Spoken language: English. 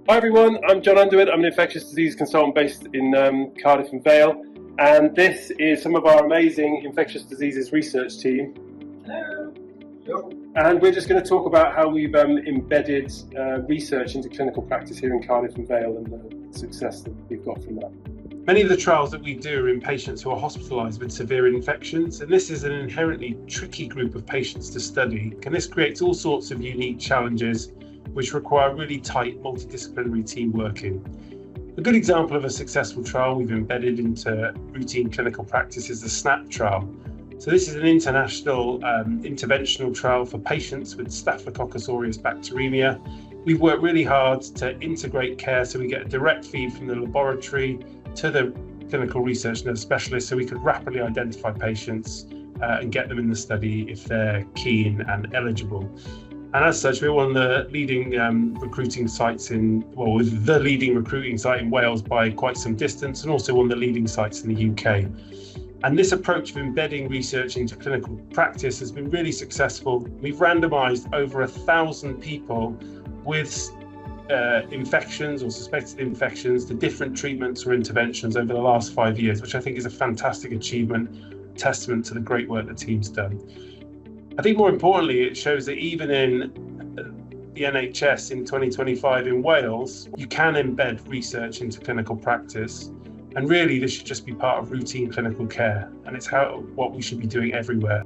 Hi everyone, I'm John Underwood. I'm an infectious disease consultant based in Cardiff and Vale, and this is some of our amazing infectious diseases research team. Hello. Hello. And we're just going to talk about how we've embedded research into clinical practice here in Cardiff and Vale and the success that we've got from that. Many of the trials that we do are in patients who are hospitalised with severe infections, and this is an inherently tricky group of patients to study, and this creates all sorts of unique challenges which require really tight multidisciplinary team working. A good example of a successful trial we've embedded into routine clinical practice is the SNAP trial. So this is an international interventional trial for patients with Staphylococcus aureus bacteremia. We've worked really hard to integrate care so we get a direct feed from the laboratory to the clinical research nurse specialist so we could rapidly identify patients and get them in the study if they're keen and eligible. And as such, we're one of the leading recruiting sites with the leading recruiting site in Wales by quite some distance, and also one of the leading sites in the UK. And this approach of embedding research into clinical practice has been really successful. We've randomised over 1,000 people with infections or suspected infections to different treatments or interventions over the last 5 years, which I think is a fantastic achievement, testament to the great work the team's done. I think more importantly, it shows that even in the NHS in 2025 in Wales, you can embed research into clinical practice. And really, this should just be part of routine clinical care. And it's what we should be doing everywhere.